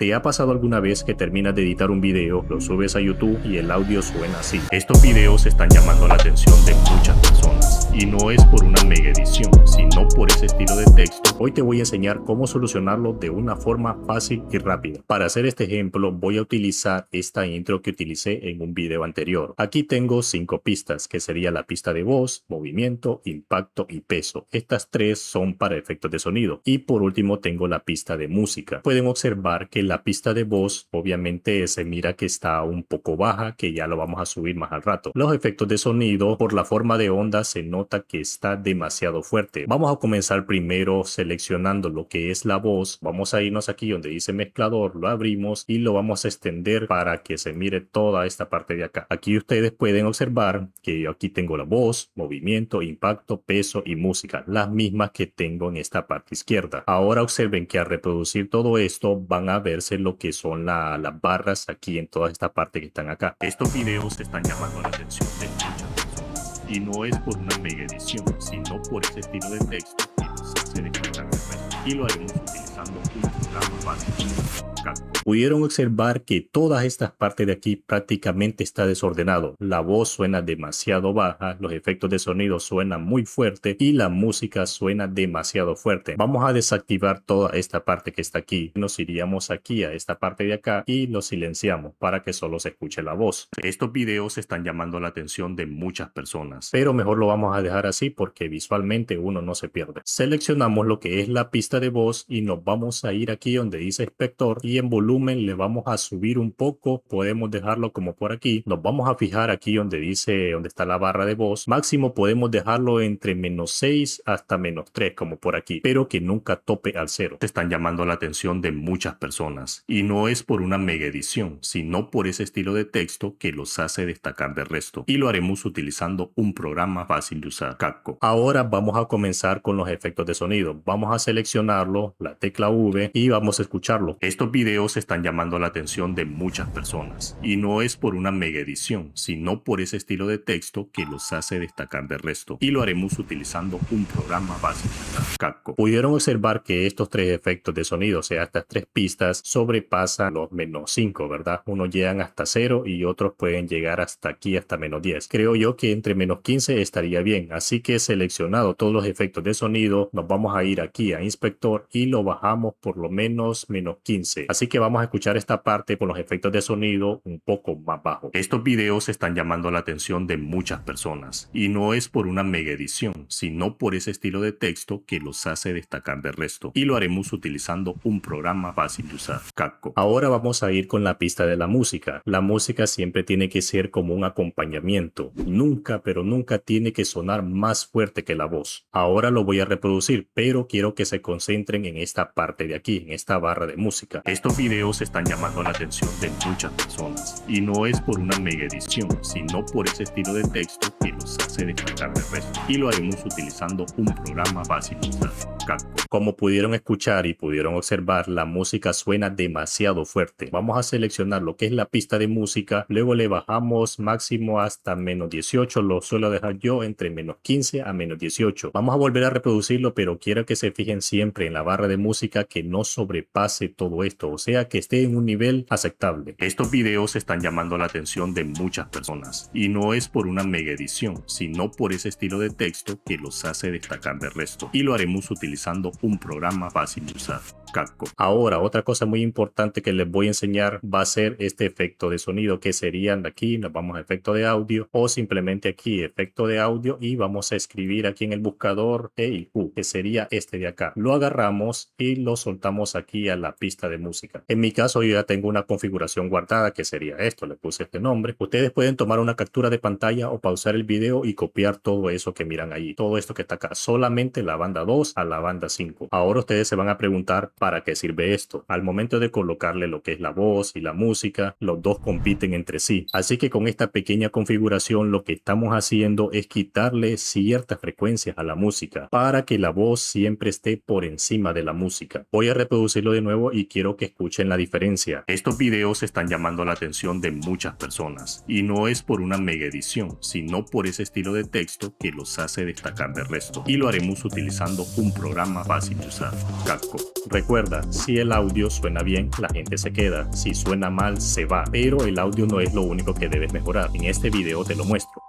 ¿Te ha pasado alguna vez que terminas de editar un video, lo subes a YouTube y el audio suena así? Estos videos están llamando la atención de muchas personas y no es por una mega edición, sino por ese estilo de texto. Hoy te voy a enseñar cómo solucionarlo de una forma fácil y rápida. Para hacer este ejemplo voy a utilizar esta intro que utilicé en un video anterior. Aquí tengo 5 pistas, que sería la pista de voz, movimiento, impacto y peso. Estas 3 son para efectos de sonido. Y por último tengo la pista de música. Pueden observar que la pista de voz obviamente se mira que está un poco baja, que ya lo vamos a subir más al rato. Los efectos de sonido, por la forma de onda, se nota que está demasiado fuerte. Vamos a comenzar primero seleccionando lo que es la voz. Vamos a irnos aquí donde dice mezclador, lo abrimos y lo vamos a extender para que se mire toda esta parte de acá. Aquí ustedes pueden observar que yo aquí tengo la voz, movimiento, impacto, peso y música, las mismas que tengo en esta parte izquierda. Ahora observen que al reproducir todo esto van a verse lo que son las barras aquí en toda esta parte que están acá. Estos videos están llamando la atención de muchas personas y no es por una mega edición, sino por ese estilo de texto que nos hace descargar el resto, y lo haremos utilizando un programa básico. Pudieron observar que todas estas partes de aquí prácticamente está desordenado. La voz suena demasiado baja, los efectos de sonido suenan muy fuerte y la música suena demasiado fuerte. Vamos a desactivar toda esta parte que está aquí. Nos iríamos aquí a esta parte de acá y lo silenciamos para que solo se escuche la voz. Estos videos están llamando la atención de muchas personas, pero mejor lo vamos a dejar así porque visualmente uno no se pierde. Seleccionamos lo que es la pista de voz y nos vamos a ir aquí donde dice inspector y en volumen le vamos a subir un poco. Podemos dejarlo como por aquí. Nos vamos a fijar aquí donde está la barra de voz. Máximo podemos dejarlo entre -6 hasta -3 como por aquí, pero que nunca tope al 0. Te están llamando la atención de muchas personas y no es por una mega edición, sino por ese estilo de texto que los hace destacar del resto, y lo haremos utilizando un programa fácil de usar, Capco. Ahora vamos a comenzar con los efectos de sonido. Vamos a seleccionarlo, la tecla V, y vamos a escucharlo. Estos videos están llamando la atención de muchas personas y no es por una mega edición, sino por ese estilo de texto que los hace destacar del resto, y lo haremos utilizando un programa básico, Capco. Pudieron observar que estos 3 efectos de sonido, o sea, estas 3 pistas, sobrepasan los -5, ¿verdad? Unos llegan hasta 0 y otros pueden llegar hasta aquí, hasta -10. Creo yo que entre -15 estaría bien, así que seleccionado todos los efectos de sonido, nos vamos a ir aquí a inspector y lo bajamos por lo menos -15. Así que vamos a escuchar esta parte con los efectos de sonido un poco más bajo. Estos videos están llamando la atención de muchas personas y no es por una mega edición, sino por ese estilo de texto que los hace destacar del resto, y lo haremos utilizando un programa fácil de usar, Capco. Ahora vamos a ir con la pista de la música. La música siempre tiene que ser como un acompañamiento. Nunca, pero nunca tiene que sonar más fuerte que la voz. Ahora lo voy a reproducir, pero quiero que se concentren en esta parte de aquí, en esta barra de música. Estos videos están llamando la atención de muchas personas y no es por una mega edición, sino por ese estilo de texto que los hace destacar del resto, y lo haremos utilizando un programa fácil de usar, Capco. Como pudieron escuchar y pudieron observar, la música suena demasiado fuerte. Vamos a seleccionar lo que es la pista de música, luego le bajamos máximo hasta -18, lo suelo dejar yo entre -15 a -18. Vamos a volver a reproducirlo, pero quiero que se fijen siempre en la barra de música que no sobrepase todo esto, o sea que esté en un nivel aceptable. Estos videos están llamando la atención de muchas personas y no es por una mega edición, sino por ese estilo de texto que los hace destacar del resto, y lo haremos utilizando un programa fácil de usar, Capco. Ahora, otra cosa muy importante que les voy a enseñar va a ser este efecto de sonido, que serían aquí, nos vamos a efecto de audio, o simplemente aquí efecto de audio, y vamos a escribir aquí en el buscador EIQ, que sería este de acá. Lo agarramos y lo soltamos aquí a la pista de música. En mi caso yo ya tengo una configuración guardada que sería esto, le puse este nombre. Ustedes pueden tomar una captura de pantalla o pausar el video y copiar todo eso que miran ahí, todo esto que está acá, solamente la banda 2 a la banda 5. Ahora ustedes se van a preguntar para qué sirve esto. Al momento de colocarle lo que es la voz y la música, los dos compiten entre sí. Así que con esta pequeña configuración lo que estamos haciendo es quitarle ciertas frecuencias a la música para que la voz siempre esté por encima de la música. Voy a reproducirlo de nuevo y quiero que escuchen la diferencia. Estos videos están llamando la atención de muchas personas y no es por una mega edición, sino por ese estilo de texto que los hace destacar del resto, y lo haremos utilizando un programa programa fácil de usar, CapCut. Recuerda, si el audio suena bien, la gente se queda, si suena mal, se va, pero el audio no es lo único que debes mejorar. En este video te lo muestro.